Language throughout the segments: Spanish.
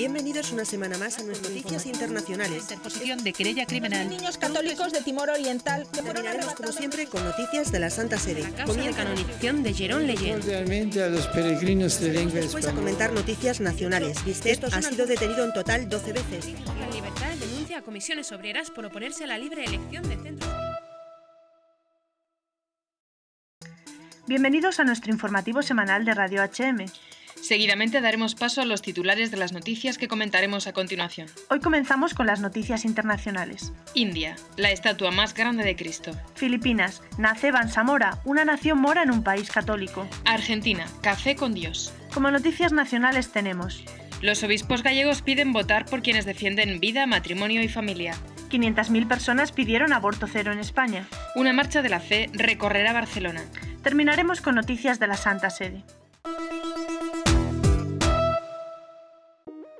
Bienvenidos una semana más a nuestras noticias internacionales. Interposición de querella criminal. Niños católicos de Timor Oriental. Terminaremos como siempre con noticias de la Santa Sede. Comienza la canonización de Jerón Leyen. Cordialmente a los peregrinos de lengua Después a española. comentar noticias nacionales. Bistet ha sido detenido en total 12 veces. La Libertad denuncia a comisiones obreras por oponerse a la libre elección de centros. Bienvenidos a nuestro informativo semanal de Radio HM. Seguidamente daremos paso a los titulares de las noticias que comentaremos a continuación. Hoy comenzamos con las noticias internacionales. India, la estatua más grande de Cristo. Filipinas, nace Bangsamoro, una nación mora en un país católico. Argentina, café con Dios. Como noticias nacionales tenemos: Los obispos gallegos piden votar por quienes defienden vida, matrimonio y familia. 500.000 personas pidieron aborto cero en España. Una marcha de la fe recorrerá Barcelona. Terminaremos con noticias de la Santa Sede.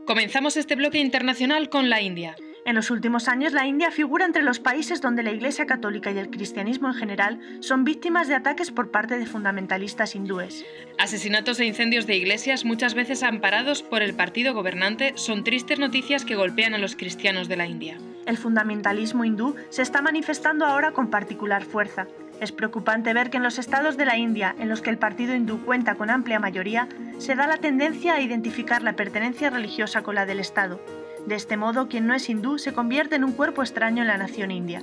Comenzamos este bloque internacional con la India. En los últimos años, la India figura entre los países donde la Iglesia Católica y el cristianismo en general son víctimas de ataques por parte de fundamentalistas hindúes. Asesinatos e incendios de iglesias, muchas veces amparados por el partido gobernante, son tristes noticias que golpean a los cristianos de la India. El fundamentalismo hindú se está manifestando ahora con particular fuerza. Es preocupante ver que en los estados de la India, en los que el partido hindú cuenta con amplia mayoría, se da la tendencia a identificar la pertenencia religiosa con la del Estado. De este modo, quien no es hindú se convierte en un cuerpo extraño en la nación india.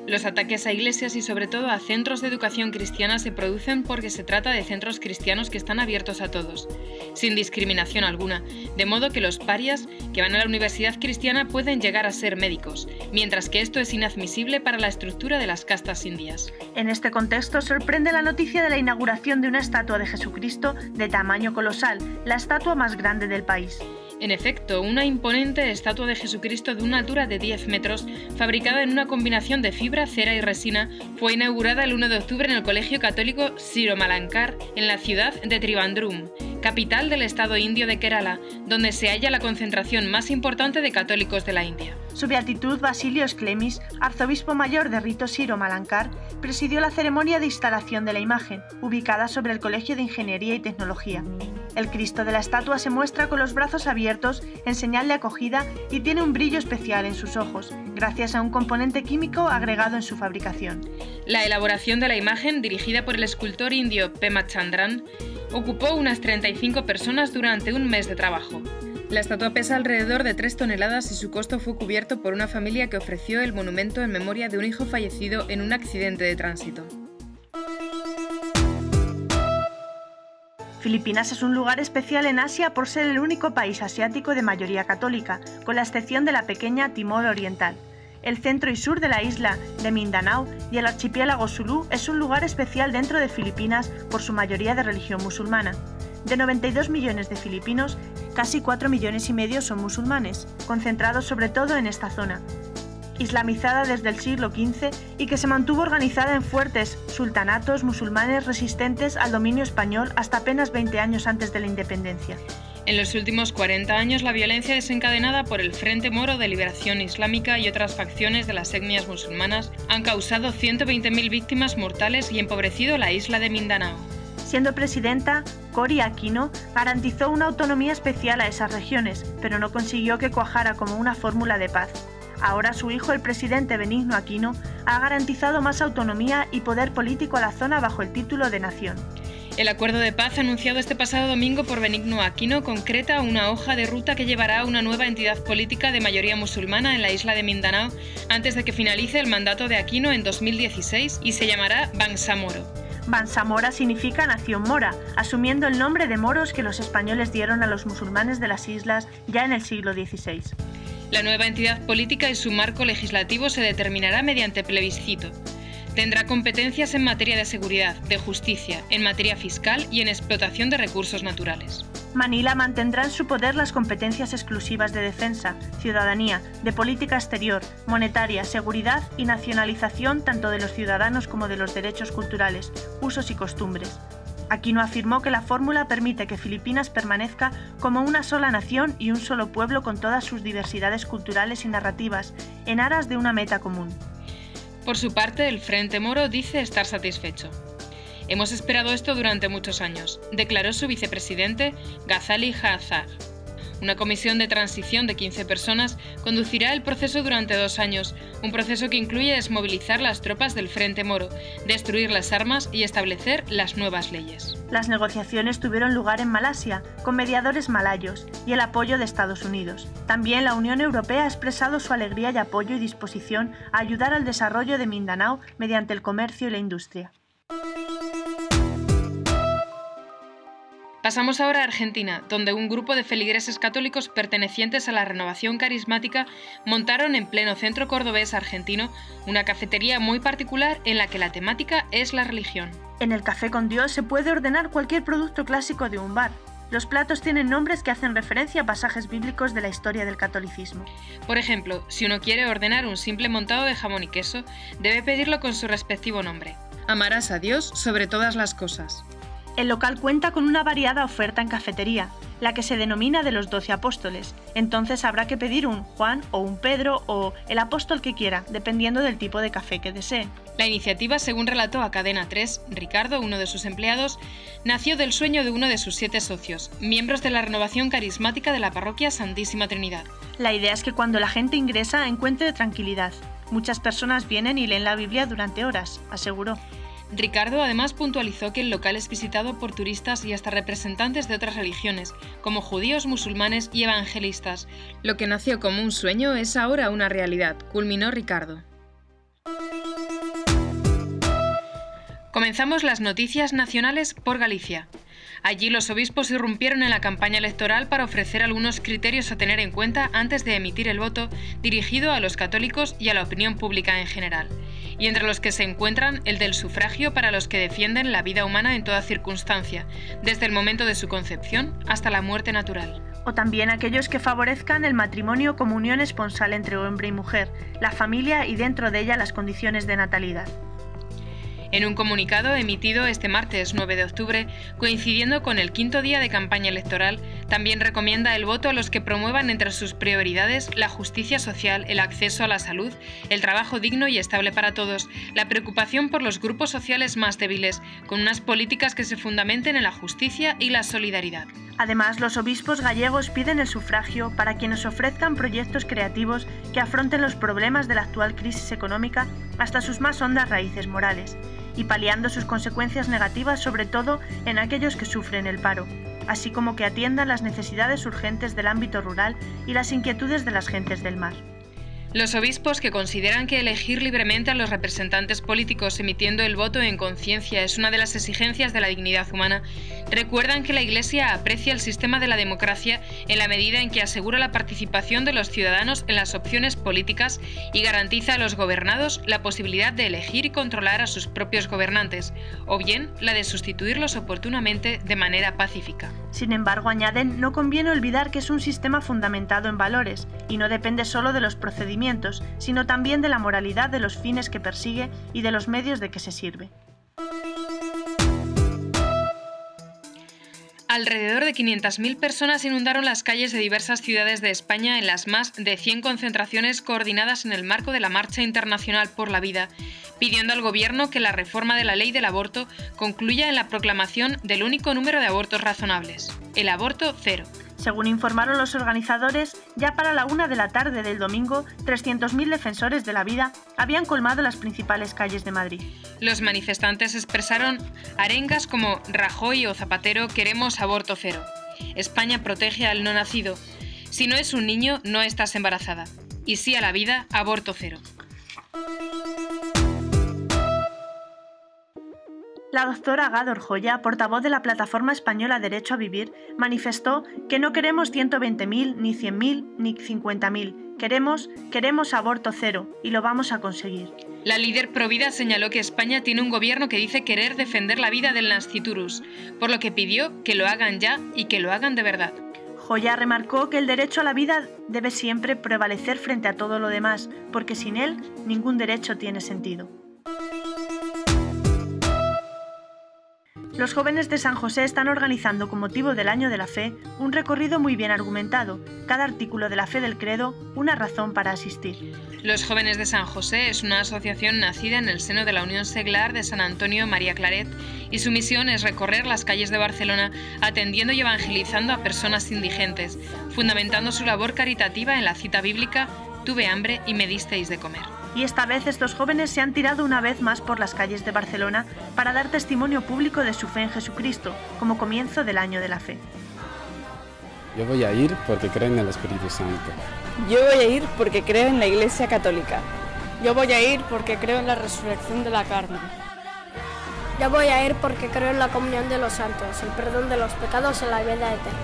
Los ataques a iglesias y sobre todo a centros de educación cristiana se producen porque se trata de centros cristianos que están abiertos a todos, sin discriminación alguna, de modo que los parias que van a la universidad cristiana pueden llegar a ser médicos, mientras que esto es inadmisible para la estructura de las castas indias. En este contexto sorprende la noticia de la inauguración de una estatua de Jesucristo de tamaño colosal, la estatua más grande del país. En efecto, una imponente estatua de Jesucristo de una altura de 10 metros, fabricada en una combinación de fibra, cera y resina, fue inaugurada el 1 de octubre en el Colegio Católico Siromalankar, en la ciudad de Trivandrum, capital del estado indio de Kerala, donde se halla la concentración más importante de católicos de la India. Su Beatitud Basilios Klemis, arzobispo mayor de rito Siromalankar, presidió la ceremonia de instalación de la imagen, ubicada sobre el Colegio de Ingeniería y Tecnología. El Cristo de la estatua se muestra con los brazos abiertos en señal de acogida y tiene un brillo especial en sus ojos, gracias a un componente químico agregado en su fabricación. La elaboración de la imagen, dirigida por el escultor indio Pema Chandran, ocupó unas 35 personas durante un mes de trabajo. La estatua pesa alrededor de 3 toneladas y su costo fue cubierto por una familia que ofreció el monumento en memoria de un hijo fallecido en un accidente de tránsito. Filipinas es un lugar especial en Asia por ser el único país asiático de mayoría católica, con la excepción de la pequeña Timor Oriental. El centro y sur de la isla de Mindanao y el archipiélago Sulu es un lugar especial dentro de Filipinas por su mayoría de religión musulmana. De 92 millones de filipinos, casi 4,5 millones son musulmanes, concentrados sobre todo en esta zona. Islamizada desde el siglo XV y que se mantuvo organizada en fuertes sultanatos musulmanes resistentes al dominio español hasta apenas 20 años antes de la independencia. En los últimos 40 años, la violencia desencadenada por el Frente Moro de Liberación Islámica y otras facciones de las etnias musulmanas han causado 120.000 víctimas mortales y empobrecido la isla de Mindanao. Siendo presidenta, Cory Aquino garantizó una autonomía especial a esas regiones, pero no consiguió que cuajara como una fórmula de paz. Ahora su hijo, el presidente Benigno Aquino, ha garantizado más autonomía y poder político a la zona bajo el título de nación. El acuerdo de paz anunciado este pasado domingo por Benigno Aquino concreta una hoja de ruta que llevará a una nueva entidad política de mayoría musulmana en la isla de Mindanao antes de que finalice el mandato de Aquino en 2016 y se llamará Bangsamoro. Bangsamoro significa nación mora, asumiendo el nombre de moros que los españoles dieron a los musulmanes de las islas ya en el siglo XVI. La nueva entidad política y su marco legislativo se determinará mediante plebiscito. Tendrá competencias en materia de seguridad, de justicia, en materia fiscal y en explotación de recursos naturales. Manila mantendrá en su poder las competencias exclusivas de defensa, ciudadanía, de política exterior, monetaria, seguridad y nacionalización tanto de los ciudadanos como de los derechos culturales, usos y costumbres. Aquino afirmó que la fórmula permite que Filipinas permanezca como una sola nación y un solo pueblo con todas sus diversidades culturales y narrativas, en aras de una meta común. Por su parte, el Frente Moro dice estar satisfecho. Hemos esperado esto durante muchos años, declaró su vicepresidente Ghazali Haftar. Una comisión de transición de 15 personas conducirá el proceso durante 2 años, un proceso que incluye desmovilizar las tropas del Frente Moro, destruir las armas y establecer las nuevas leyes. Las negociaciones tuvieron lugar en Malasia, con mediadores malayos y el apoyo de Estados Unidos. También la Unión Europea ha expresado su alegría y apoyo y disposición a ayudar al desarrollo de Mindanao mediante el comercio y la industria. Pasamos ahora a Argentina, donde un grupo de feligreses católicos pertenecientes a la Renovación Carismática montaron en pleno centro cordobés argentino una cafetería muy particular en la que la temática es la religión. En el Café con Dios se puede ordenar cualquier producto clásico de un bar. Los platos tienen nombres que hacen referencia a pasajes bíblicos de la historia del catolicismo. Por ejemplo, si uno quiere ordenar un simple montado de jamón y queso, debe pedirlo con su respectivo nombre. Amarás a Dios sobre todas las cosas. El local cuenta con una variada oferta en cafetería, la que se denomina de los 12 apóstoles. Entonces habrá que pedir un Juan o un Pedro o el apóstol que quiera, dependiendo del tipo de café que desee. La iniciativa, según relató a Cadena 3, Ricardo, uno de sus empleados, nació del sueño de uno de sus 7 socios, miembros de la Renovación Carismática de la Parroquia Santísima Trinidad. La idea es que cuando la gente ingresa encuentre tranquilidad. Muchas personas vienen y leen la Biblia durante horas, aseguró. Ricardo además puntualizó que el local es visitado por turistas y hasta representantes de otras religiones, como judíos, musulmanes y evangelistas. Lo que nació como un sueño es ahora una realidad, culminó Ricardo. Comenzamos las noticias nacionales por Galicia. Allí los obispos irrumpieron en la campaña electoral para ofrecer algunos criterios a tener en cuenta antes de emitir el voto dirigido a los católicos y a la opinión pública en general, y entre los que se encuentran el del sufragio para los que defienden la vida humana en toda circunstancia, desde el momento de su concepción hasta la muerte natural. O también aquellos que favorezcan el matrimonio como unión esponsal entre hombre y mujer, la familia y dentro de ella las condiciones de natalidad. En un comunicado emitido este martes 9 de octubre, coincidiendo con el 5º día de campaña electoral, también recomienda el voto a los que promuevan entre sus prioridades la justicia social, el acceso a la salud, el trabajo digno y estable para todos, la preocupación por los grupos sociales más débiles, con unas políticas que se fundamenten en la justicia y la solidaridad. Además, los obispos gallegos piden el sufragio para quienes ofrezcan proyectos creativos que afronten los problemas de la actual crisis económica hasta sus más hondas raíces morales, y paliando sus consecuencias negativas sobre todo en aquellos que sufren el paro, así como que atiendan las necesidades urgentes del ámbito rural y las inquietudes de las gentes del mar. Los obispos, que consideran que elegir libremente a los representantes políticos emitiendo el voto en conciencia es una de las exigencias de la dignidad humana, recuerdan que la Iglesia aprecia el sistema de la democracia en la medida en que asegura la participación de los ciudadanos en las opciones políticas y garantiza a los gobernados la posibilidad de elegir y controlar a sus propios gobernantes, o bien la de sustituirlos oportunamente de manera pacífica. Sin embargo, añaden, no conviene olvidar que es un sistema fundamentado en valores y no depende solo de los procedimientos, sino también de la moralidad de los fines que persigue y de los medios de que se sirve. Alrededor de 500.000 personas inundaron las calles de diversas ciudades de España en las más de 100 concentraciones coordinadas en el marco de la Marcha Internacional por la Vida, pidiendo al Gobierno que la reforma de la ley del aborto concluya en la proclamación del único número de abortos razonables, el aborto cero. Según informaron los organizadores, ya para la 1 de la tarde del domingo, 300.000 defensores de la vida habían colmado las principales calles de Madrid. Los manifestantes expresaron arengas como Rajoy o Zapatero, queremos aborto cero. España protege al no nacido. Si no es un niño, no estás embarazada. Y sí a la vida, aborto cero. La doctora Gádor Joya, portavoz de la Plataforma Española Derecho a Vivir, manifestó que no queremos 120.000, ni 100.000, ni 50.000. Queremos aborto cero, y lo vamos a conseguir. La líder provida señaló que España tiene un gobierno que dice querer defender la vida del nasciturus, por lo que pidió que lo hagan ya y que lo hagan de verdad. Joya remarcó que el derecho a la vida debe siempre prevalecer frente a todo lo demás, porque sin él ningún derecho tiene sentido. Los jóvenes de San José están organizando con motivo del Año de la Fe un recorrido muy bien argumentado, cada artículo de la fe del credo una razón para asistir. Los Jóvenes de San José es una asociación nacida en el seno de la Unión Seglar de San Antonio María Claret y su misión es recorrer las calles de Barcelona atendiendo y evangelizando a personas indigentes, fundamentando su labor caritativa en la cita bíblica «Tuve hambre y me disteis de comer». Y esta vez estos jóvenes se han tirado una vez más por las calles de Barcelona para dar testimonio público de su fe en Jesucristo, como comienzo del Año de la Fe. Yo voy a ir porque creo en el Espíritu Santo. Yo voy a ir porque creo en la Iglesia Católica. Yo voy a ir porque creo en la resurrección de la carne. Yo voy a ir porque creo en la comunión de los santos, el perdón de los pecados y la vida eterna.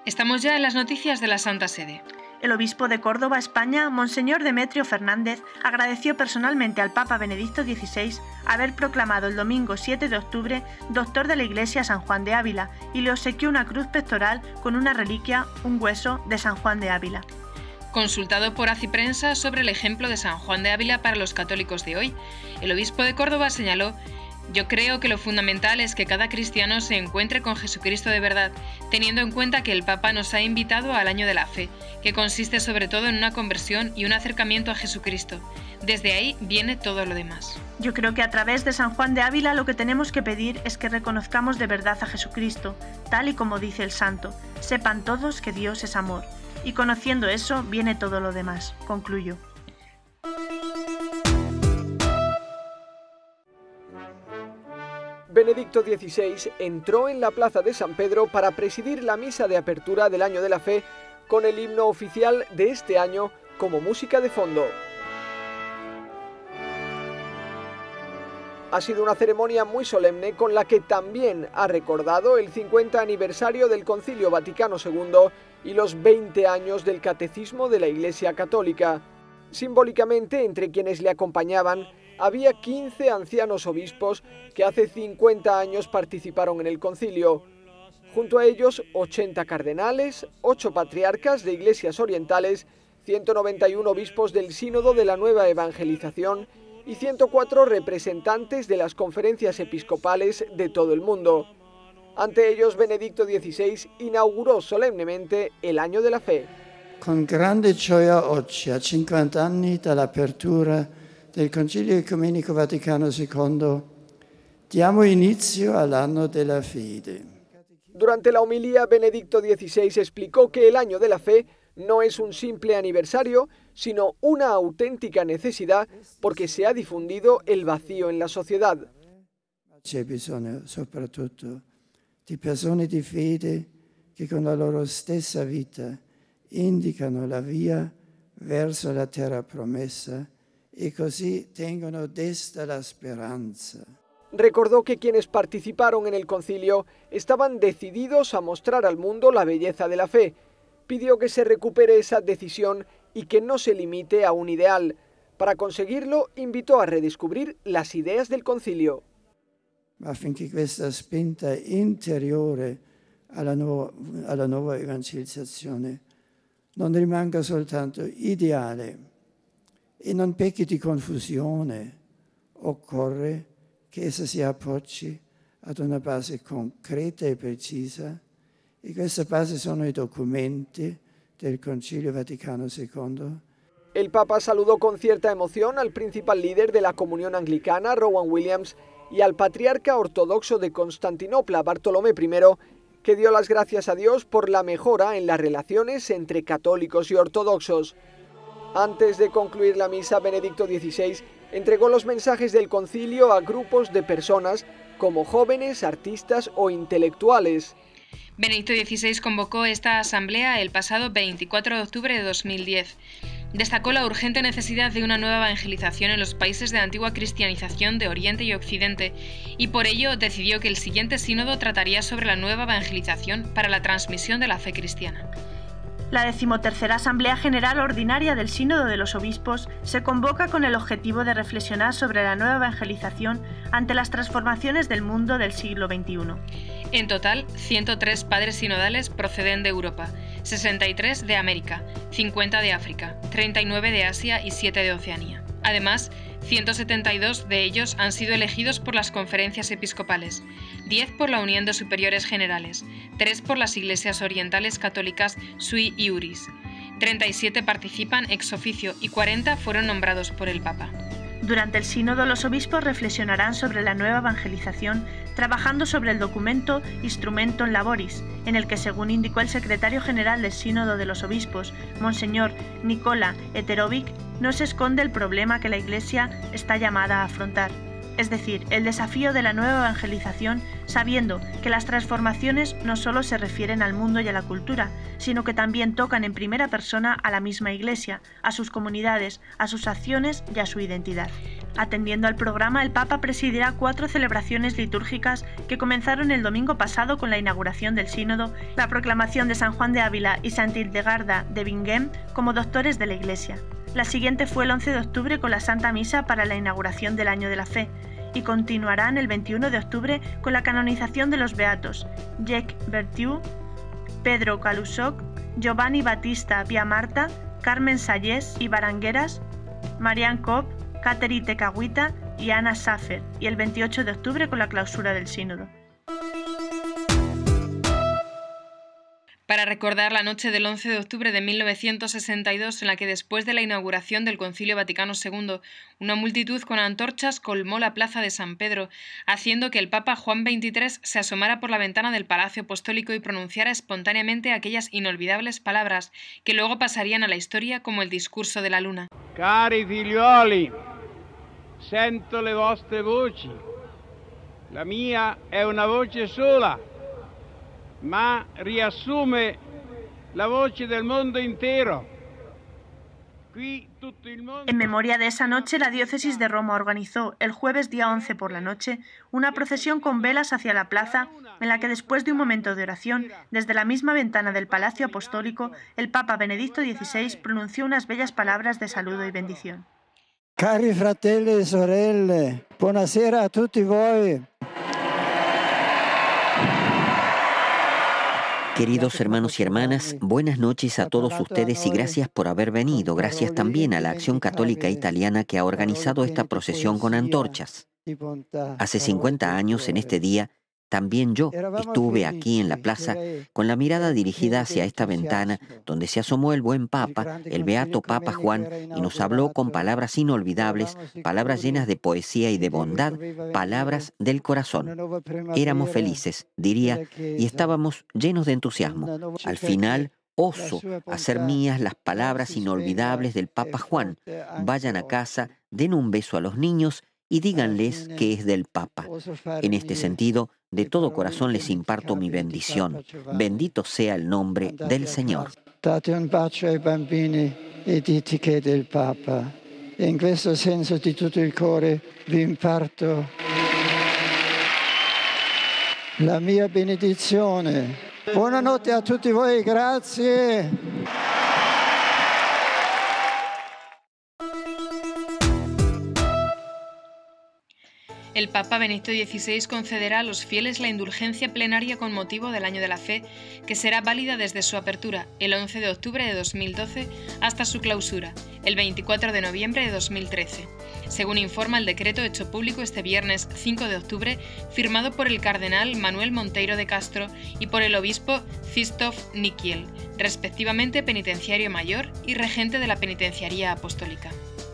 Estamos ya en las noticias de la Santa Sede. El obispo de Córdoba, España, Monseñor Demetrio Fernández, agradeció personalmente al Papa Benedicto XVI haber proclamado el domingo 7 de octubre doctor de la Iglesia San Juan de Ávila y le obsequió una cruz pectoral con una reliquia, un hueso de San Juan de Ávila. Consultado por Aciprensa sobre el ejemplo de San Juan de Ávila para los católicos de hoy, el obispo de Córdoba señaló: «Yo creo que lo fundamental es que cada cristiano se encuentre con Jesucristo de verdad, teniendo en cuenta que el Papa nos ha invitado al Año de la Fe, que consiste sobre todo en una conversión y un acercamiento a Jesucristo. Desde ahí viene todo lo demás». Yo creo que a través de San Juan de Ávila lo que tenemos que pedir es que reconozcamos de verdad a Jesucristo, tal y como dice el santo: «Sepan todos que Dios es amor». Y conociendo eso viene todo lo demás, concluyó. Benedicto XVI entró en la Plaza de San Pedro para presidir la misa de apertura del Año de la Fe con el himno oficial de este año como música de fondo. Ha sido una ceremonia muy solemne con la que también ha recordado el 50 aniversario del Concilio Vaticano II y los 20 años del Catecismo de la Iglesia Católica. Simbólicamente, entre quienes le acompañaban, había 15 ancianos obispos que hace 50 años participaron en el concilio. Junto a ellos, 80 cardenales, 8 patriarcas de iglesias orientales, 191 obispos del Sínodo de la Nueva Evangelización y 104 representantes de las conferencias episcopales de todo el mundo. Ante ellos, Benedicto XVI inauguró solemnemente el Año de la Fe. Con grande gioia oggi, a 50 anni dall'apertura del Concilio Ecumenico Vaticano II, diamo inizio all'anno della fede. Durante la homilía, Benedicto XVI explicó que el Año de la Fe no es un simple aniversario, sino una auténtica necesidad porque se ha difundido el vacío en la sociedad. C'è bisogno soprattutto di persone di fede che con la loro stessa vita indicano la via verso la terra promessa y così tengono desta la speranza. Recordó que quienes participaron en el concilio estaban decididos a mostrar al mundo la belleza de la fe. Pidió que se recupere esa decisión y que no se limite a un ideal. Para conseguirlo, invitó a redescubrir las ideas del concilio. Affinché questa spinta interiore alla nuova evangelizzazione non rimanga soltanto ideale e non pecchi di confusione, occorre che essa si appoggi ad una base concreta e precisa, e questa base sono i documenti del Concilio Vaticano II. El Papa saludó con cierta emoción al principal líder de la comunión anglicana, Rowan Williams, y al patriarca ortodoxo de Constantinopla, Bartolomé I, que dio las gracias a Dios por la mejora en las relaciones entre católicos y ortodoxos. Antes de concluir la misa, Benedicto XVI entregó los mensajes del concilio a grupos de personas como jóvenes, artistas o intelectuales. Benedicto XVI convocó esta asamblea el pasado 24 de octubre de 2010. Destacó la urgente necesidad de una nueva evangelización en los países de antigua cristianización de Oriente y Occidente, y por ello decidió que el siguiente sínodo trataría sobre la nueva evangelización para la transmisión de la fe cristiana. La 13ª Asamblea General Ordinaria del Sínodo de los Obispos se convoca con el objetivo de reflexionar sobre la nueva evangelización ante las transformaciones del mundo del siglo XXI. En total, 103 padres sinodales proceden de Europa, 63 de América, 50 de África, 39 de Asia y 7 de Oceanía. Además, 172 de ellos han sido elegidos por las conferencias episcopales, 10 por la Unión de Superiores Generales, 3 por las Iglesias Orientales Católicas Sui Iuris, 37 participan ex oficio y 40 fueron nombrados por el Papa. Durante el sínodo, los obispos reflexionarán sobre la nueva evangelización, trabajando sobre el documento Instrumentum Laboris, en el que, según indicó el secretario general del Sínodo de los Obispos, Monseñor Nicola Eterovic, no se esconde el problema que la Iglesia está llamada a afrontar, es decir, el desafío de la nueva evangelización, sabiendo que las transformaciones no solo se refieren al mundo y a la cultura, sino que también tocan en primera persona a la misma Iglesia, a sus comunidades, a sus acciones y a su identidad. Atendiendo al programa, el Papa presidirá 4 celebraciones litúrgicas que comenzaron el domingo pasado con la inauguración del Sínodo, la proclamación de San Juan de Ávila y Santa Hildegarda de Bingen como doctores de la Iglesia. La siguiente fue el 11 de octubre con la Santa Misa para la inauguración del Año de la Fe, y continuarán el 21 de octubre con la canonización de los beatos Jacques Berthieu, Pedro Calusoc, Giovanni Battista Viamarta, Carmen Sayés y Barangueras, Marianne Cobb, Catherine Tecahuita y Ana Safer, y el 28 de octubre con la clausura del Sínodo. Para recordar la noche del 11 de octubre de 1962, en la que después de la inauguración del Concilio Vaticano II, una multitud con antorchas colmó la plaza de San Pedro, haciendo que el Papa Juan XXIII se asomara por la ventana del Palacio Apostólico y pronunciara espontáneamente aquellas inolvidables palabras que luego pasarían a la historia como el discurso de la luna. Cari figlioli, sento le vostre voci. La mia è una voce sola, ma riassume la voce del mondo intero. En memoria de esa noche, la diócesis de Roma organizó el jueves día 11 por la noche una procesión con velas hacia la plaza, en la que después de un momento de oración, desde la misma ventana del Palacio Apostólico, el Papa Benedicto XVI pronunció unas bellas palabras de saludo y bendición. Cari fratelli e sorelle, buonasera a tutti voi. Queridos hermanos y hermanas, buenas noches a todos ustedes y gracias por haber venido. Gracias también a la Acción Católica Italiana que ha organizado esta procesión con antorchas. Hace 50 años, en este día, también yo estuve aquí en la plaza con la mirada dirigida hacia esta ventana donde se asomó el buen Papa, el beato Papa Juan, y nos habló con palabras inolvidables, palabras llenas de poesía y de bondad, palabras del corazón. Éramos felices, diría, y estábamos llenos de entusiasmo. Al final, oso hacer mías las palabras inolvidables del Papa Juan. Vayan a casa, den un beso a los niños y díganles que es del Papa. En este sentido, de todo corazón les imparto mi bendición. Bendito sea el nombre del Señor. Date un bacio ai bambini e dite che è del Papa. E in questo senso di tutto il cuore vi imparto la mia benedizione. Buonanotte a tutti voi, grazie. El Papa Benedicto XVI concederá a los fieles la indulgencia plenaria con motivo del Año de la Fe, que será válida desde su apertura, el 11 de octubre de 2012, hasta su clausura, el 24 de noviembre de 2013, según informa el decreto hecho público este viernes 5 de octubre, firmado por el cardenal Manuel Monteiro de Castro y por el obispo Krzysztof Nykiel, respectivamente penitenciario mayor y regente de la penitenciaría apostólica.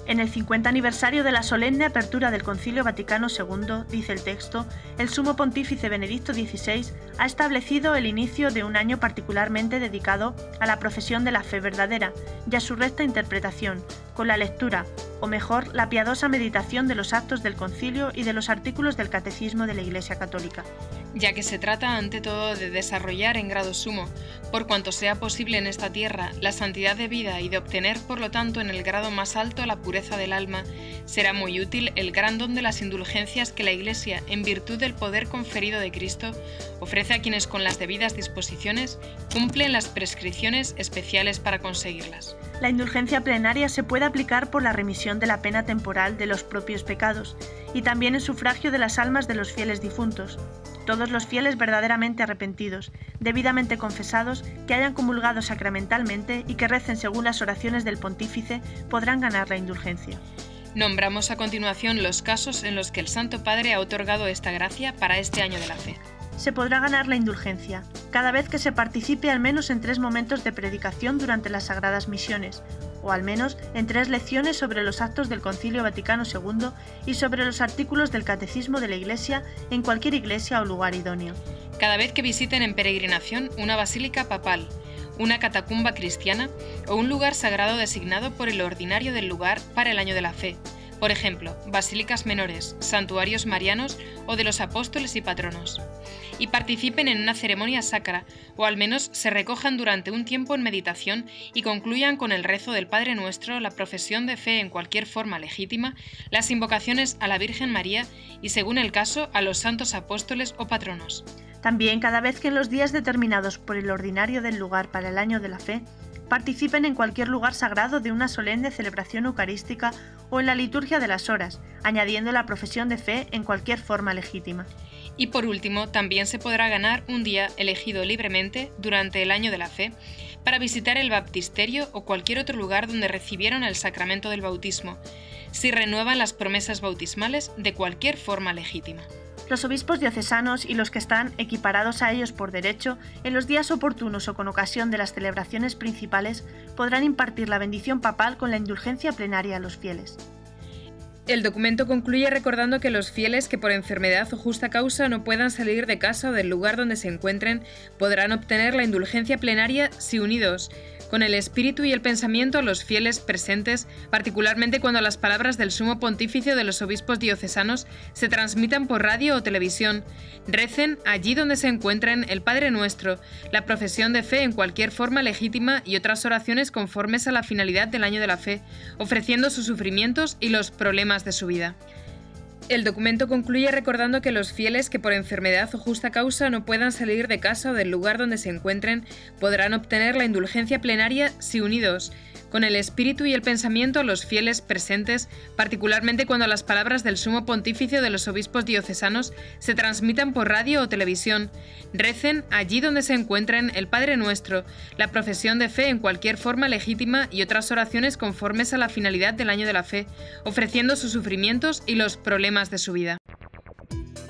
En el 50 aniversario de la solemne apertura del Concilio Vaticano II, dice el texto, el Sumo Pontífice Benedicto XVI ha establecido el inicio de un año particularmente dedicado a la profesión de la fe verdadera y a su recta interpretación, con la lectura, o mejor, la piadosa meditación de los actos del concilio y de los artículos del Catecismo de la Iglesia Católica. ya que se trata ante todo de desarrollar en grado sumo, por cuanto sea posible en esta tierra, la santidad de vida y de obtener, por lo tanto, en el grado más alto la pureza del alma, será muy útil el gran don de las indulgencias que la Iglesia, en virtud del poder conferido de Cristo, ofrece a quienes con las debidas disposiciones cumplen las prescripciones especiales para conseguirlas. La indulgencia plenaria se puede aplicar por la remisión de la pena temporal de los propios pecados y también en sufragio de las almas de los fieles difuntos. Todos los fieles verdaderamente arrepentidos, debidamente confesados, que hayan comulgado sacramentalmente y que recen según las oraciones del pontífice, podrán ganar la indulgencia. Nombramos a continuación los casos en los que el Santo Padre ha otorgado esta gracia para este año de la fe. Se podrá ganar la indulgencia cada vez que se participe al menos en 3 momentos de predicación durante las sagradas misiones, o al menos en 3 lecciones sobre los actos del Concilio Vaticano II y sobre los artículos del Catecismo de la Iglesia en cualquier iglesia o lugar idóneo. Cada vez que visiten en peregrinación una basílica papal, una catacumba cristiana o un lugar sagrado designado por el ordinario del lugar para el año de la fe, por ejemplo, basílicas menores, santuarios marianos o de los apóstoles y patronos, y participen en una ceremonia sacra, o al menos se recojan durante un tiempo en meditación y concluyan con el rezo del Padre Nuestro, la profesión de fe en cualquier forma legítima, las invocaciones a la Virgen María y, según el caso, a los santos apóstoles o patronos. También cada vez que en los días determinados por el ordinario del lugar para el año de la fe, participen en cualquier lugar sagrado de una solemne celebración eucarística o en la liturgia de las horas, añadiendo la profesión de fe en cualquier forma legítima. Y por último, también se podrá ganar un día elegido libremente durante el año de la fe para visitar el baptisterio o cualquier otro lugar donde recibieron el sacramento del bautismo, si renuevan las promesas bautismales de cualquier forma legítima. Los obispos diocesanos y los que están equiparados a ellos por derecho, en los días oportunos o con ocasión de las celebraciones principales, podrán impartir la bendición papal con la indulgencia plenaria a los fieles. El documento concluye recordando que los fieles que por enfermedad o justa causa no puedan salir de casa o del lugar donde se encuentren podrán obtener la indulgencia plenaria si unidos con el espíritu y el pensamiento a los fieles presentes, particularmente cuando las palabras del Sumo Pontífice o de los obispos diocesanos se transmitan por radio o televisión, recen allí donde se encuentren el Padre Nuestro, la profesión de fe en cualquier forma legítima y otras oraciones conformes a la finalidad del año de la fe, ofreciendo sus sufrimientos y los problemas de su vida. El documento concluye recordando que los fieles que por enfermedad o justa causa no puedan salir de casa o del lugar donde se encuentren podrán obtener la indulgencia plenaria si unidos con el espíritu y el pensamiento a los fieles presentes, particularmente cuando las palabras del Sumo Pontífice o de los obispos diocesanos se transmitan por radio o televisión, recen allí donde se encuentren el Padre Nuestro, la profesión de fe en cualquier forma legítima y otras oraciones conformes a la finalidad del año de la fe, ofreciendo sus sufrimientos y los problemas de su vida.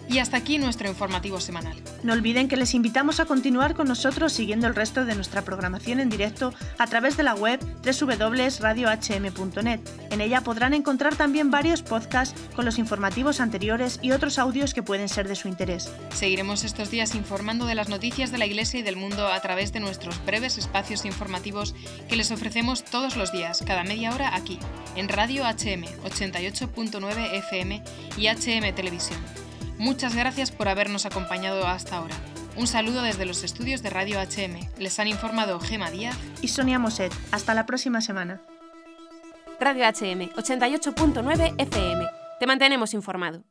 Y hasta aquí nuestro informativo semanal. No olviden que les invitamos a continuar con nosotros siguiendo el resto de nuestra programación en directo a través de la web www.radiohm.net. En ella podrán encontrar también varios podcasts con los informativos anteriores y otros audios que pueden ser de su interés. Seguiremos estos días informando de las noticias de la Iglesia y del mundo a través de nuestros breves espacios informativos que les ofrecemos todos los días, cada media hora aquí, en Radio HM 88.9 FM y HM Televisión. Muchas gracias por habernos acompañado hasta ahora. Un saludo desde los estudios de Radio HM. Les han informado Gema Díaz y Sonia Moset. Hasta la próxima semana. Radio HM 88.9 FM. Te mantenemos informado.